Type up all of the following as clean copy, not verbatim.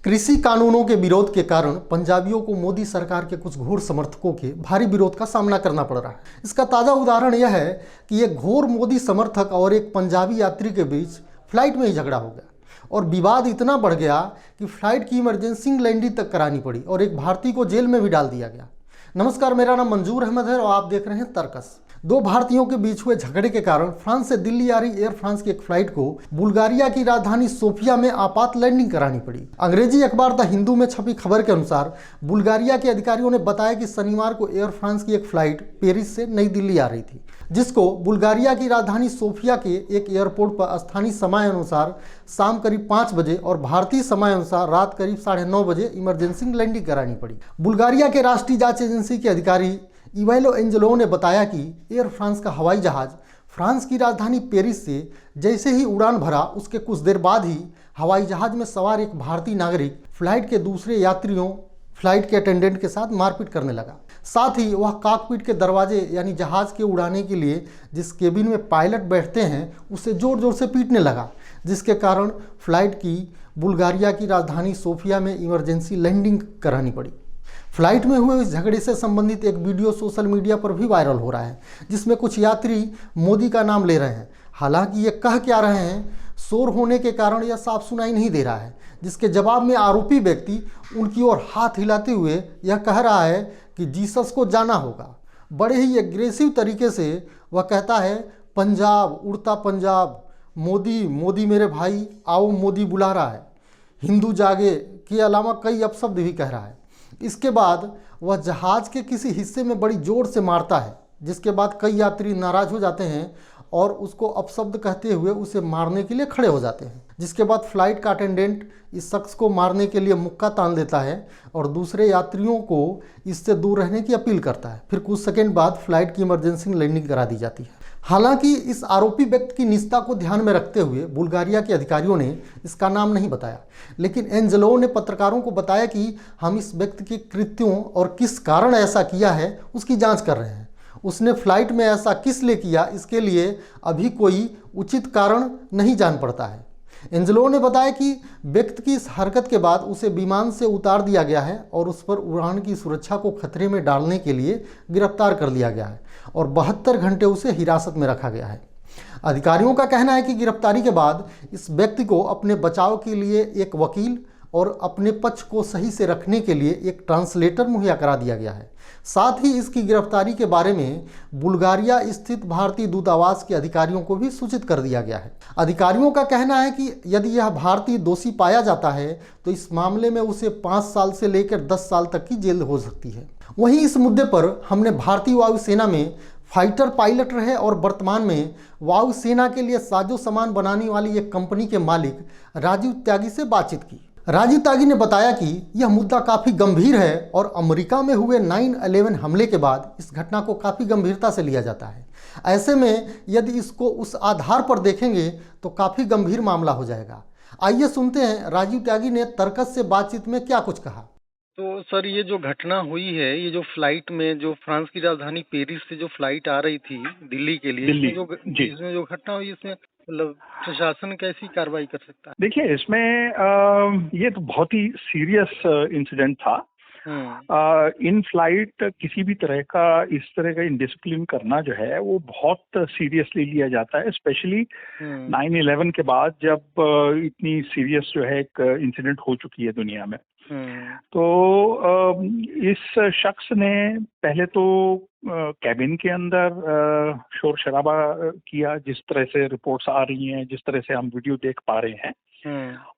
कृषि कानूनों के विरोध के कारण पंजाबियों को मोदी सरकार के कुछ घोर समर्थकों के भारी विरोध का सामना करना पड़ रहा है। इसका ताज़ा उदाहरण यह है कि एक घोर मोदी समर्थक और एक पंजाबी यात्री के बीच फ्लाइट में ही झगड़ा हो गया और विवाद इतना बढ़ गया कि फ्लाइट की इमरजेंसी लैंडिंग तक करानी पड़ी और एक भारतीय को जेल में भी डाल दिया गया। नमस्कार, मेरा नाम मंजूर अहमद है और आप देख रहे हैं तर्कस। दो भारतीयों के बीच हुए झगड़े के कारण फ्रांस से दिल्ली आ रही एयर फ्रांस की एक फ्लाइट को बुल्गारिया की राजधानी सोफिया में आपात लैंडिंग करानी पड़ी। अंग्रेजी अखबार द हिंदू में छपी खबर के अनुसार बुल्गारिया के अधिकारियों ने बताया कि शनिवार को एयर फ्रांस की एक फ्लाइट पेरिस से नई दिल्ली आ रही थी, जिसको बुल्गारिया की राजधानी सोफिया के एक एयरपोर्ट पर स्थानीय समय अनुसार शाम करीब 5 बजे और भारतीय समय अनुसार रात करीब 9:30 बजे इमरजेंसी लैंडिंग करानी पड़ी। बुल्गारिया के राष्ट्रीय जांच एजेंसी के अधिकारी इवेलो एंजेलो ने बताया कि एयर फ्रांस का हवाई जहाज फ्रांस की राजधानी पेरिस से जैसे ही उड़ान भरा, उसके कुछ देर बाद ही हवाई जहाज में सवार एक भारतीय नागरिक फ्लाइट के दूसरे यात्रियों, फ्लाइट के अटेंडेंट के साथ मारपीट करने लगा। साथ ही वह कॉकपिट के दरवाजे यानी जहाज के उड़ाने के लिए जिस केबिन में पायलट बैठते हैं उसे जोर जोर से पीटने लगा, जिसके कारण फ्लाइट की बुल्गारिया की राजधानी सोफिया में इमरजेंसी लैंडिंग करानी पड़ी। फ्लाइट में हुए इस झगड़े से संबंधित एक वीडियो सोशल मीडिया पर भी वायरल हो रहा है, जिसमें कुछ यात्री मोदी का नाम ले रहे हैं। हालांकि ये कह क्या रहे हैं, शोर होने के कारण यह साफ सुनाई नहीं दे रहा है, जिसके जवाब में आरोपी व्यक्ति उनकी ओर हाथ हिलाते हुए यह कह रहा है कि जीसस को जाना होगा। बड़े ही एग्रेसिव तरीके से वह कहता है, पंजाब उड़ता पंजाब, मोदी मोदी मेरे भाई, आओ मोदी बुला रहा है, हिंदू जागे के अलावा कई अपशब्द भी कह रहा है। इसके बाद वह जहाज के किसी हिस्से में बड़ी जोर से मारता है, जिसके बाद कई यात्री नाराज हो जाते हैं और उसको अपशब्द कहते हुए उसे मारने के लिए खड़े हो जाते हैं। जिसके बाद फ्लाइट का अटेंडेंट इस शख्स को मारने के लिए मुक्का तान देता है और दूसरे यात्रियों को इससे दूर रहने की अपील करता है। फिर कुछ सेकंड बाद फ्लाइट की इमरजेंसी लैंडिंग करा दी जाती है। हालांकि इस आरोपी व्यक्ति की निजता को ध्यान में रखते हुए बुल्गारिया के अधिकारियों ने इसका नाम नहीं बताया, लेकिन एंजेलो ने पत्रकारों को बताया कि हम इस व्यक्ति के कृत्यों और किस कारण ऐसा किया है उसकी जांच कर रहे हैं। उसने फ्लाइट में ऐसा किस लिए किया, इसके लिए अभी कोई उचित कारण नहीं जान पड़ता है। एंजेलो ने बताया कि व्यक्ति की इस हरकत के बाद उसे विमान से उतार दिया गया है और उस पर उड़ान की सुरक्षा को खतरे में डालने के लिए गिरफ्तार कर लिया गया है और 72 घंटे उसे हिरासत में रखा गया है। अधिकारियों का कहना है कि गिरफ्तारी के बाद इस व्यक्ति को अपने बचाव के लिए एक वकील और अपने पक्ष को सही से रखने के लिए एक ट्रांसलेटर मुहैया करा दिया गया है। साथ ही इसकी गिरफ्तारी के बारे में बुल्गारिया स्थित भारतीय दूतावास के अधिकारियों को भी सूचित कर दिया गया है। अधिकारियों का कहना है कि यदि यह भारतीय दोषी पाया जाता है तो इस मामले में उसे 5 साल से लेकर 10 साल तक की जेल हो सकती है। वहीं इस मुद्दे पर हमने भारतीय वायुसेना में फाइटर पायलट रहे और वर्तमान में वायुसेना के लिए साजो सामान बनाने वाली एक कंपनी के मालिक राजीव त्यागी से बातचीत की। राजीव त्यागी ने बताया कि यह मुद्दा काफ़ी गंभीर है और अमेरिका में हुए 9/11 हमले के बाद इस घटना को काफ़ी गंभीरता से लिया जाता है। ऐसे में यदि इसको उस आधार पर देखेंगे तो काफ़ी गंभीर मामला हो जाएगा। आइए सुनते हैं राजीव त्यागी ने तर्कस से बातचीत में क्या कुछ कहा। तो सर, ये जो घटना हुई है, ये जो फ्लाइट में जो फ्रांस की राजधानी पेरिस से जो फ्लाइट आ रही थी दिल्ली के लिए, इसमें जो घटना हुई, इसमें मतलब प्रशासन कैसी कार्रवाई कर सकता है? देखिए, इसमें ये तो बहुत ही सीरियस इंसिडेंट था। इन फ्लाइट किसी भी तरह का इस तरह का इंडिसिप्लिन करना जो है वो बहुत सीरियसली लिया जाता है, स्पेशली 9/11 के बाद जब इतनी सीरियस जो है एक इंसिडेंट हो चुकी है दुनिया में। तो इस शख्स ने पहले तो कैबिन के अंदर शोर शराबा किया, जिस तरह से रिपोर्ट्स आ रही हैं, जिस तरह से हम वीडियो देख पा रहे हैं,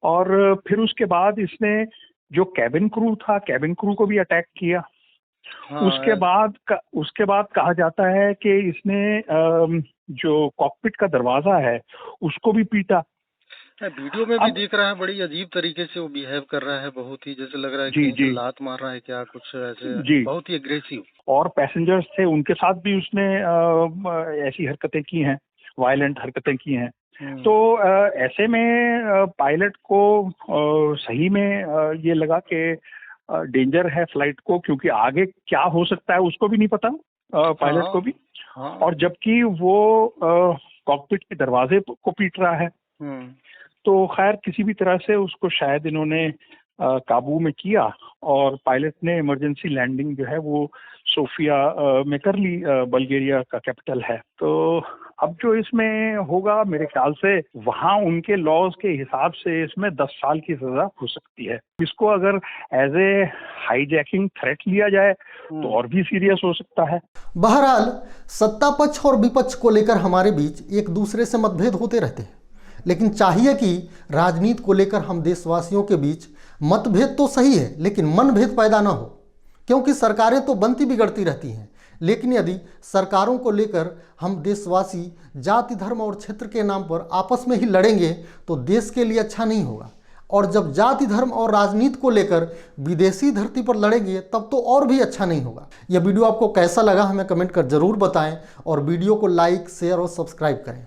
और फिर उसके बाद इसने जो कैबिन क्रू था, कैबिन क्रू को भी अटैक किया। उसके बाद कहा जाता है कि इसने जो कॉकपिट का दरवाजा है उसको भी पीटा। वीडियो में भी दिख रहा है, बड़ी अजीब तरीके से वो बिहेव कर रहा है, बहुत ही जैसे लग रहा है कि लात मार रहा है क्या, कुछ ऐसे बहुत ही एग्रेसिव। और पैसेंजर्स थे, उनके साथ भी उसने ऐसी हरकतें की हैं, वायलेंट हरकतें की हैं। तो ऐसे में पायलट को सही में ये लगा कि डेंजर है फ्लाइट को, क्योंकि आगे क्या हो सकता है उसको भी नहीं पता, पायलट को भी। और जबकि वो कॉकपिट के दरवाजे को पीट रहा है। तो खैर किसी भी तरह से उसको शायद इन्होंने काबू में किया और पायलट ने इमरजेंसी लैंडिंग जो है वो सोफिया में कर ली, बल्गेरिया का कैपिटल है। तो अब जो इसमें होगा मेरे ख्याल से वहाँ उनके लॉज के हिसाब से इसमें 10 साल की सजा हो सकती है। इसको अगर एज ए हाईजैकिंग थ्रेट लिया जाए तो और भी सीरियस हो सकता है। बहरहाल सत्ता पक्ष और विपक्ष को लेकर हमारे बीच एक दूसरे से मतभेद होते रहते हैं, लेकिन चाहिए कि राजनीति को लेकर हम देशवासियों के बीच मतभेद तो सही है लेकिन मनभेद पैदा ना हो, क्योंकि सरकारें तो बनती बिगड़ती रहती हैं। लेकिन यदि सरकारों को लेकर हम देशवासी जाति धर्म और क्षेत्र के नाम पर आपस में ही लड़ेंगे तो देश के लिए अच्छा नहीं होगा। और जब जाति धर्म और राजनीति को लेकर विदेशी धरती पर लड़ेंगे तब तो और भी अच्छा नहीं होगा। यह वीडियो आपको कैसा लगा हमें कमेंट कर जरूर बताएं और वीडियो को लाइक शेयर और सब्सक्राइब करें।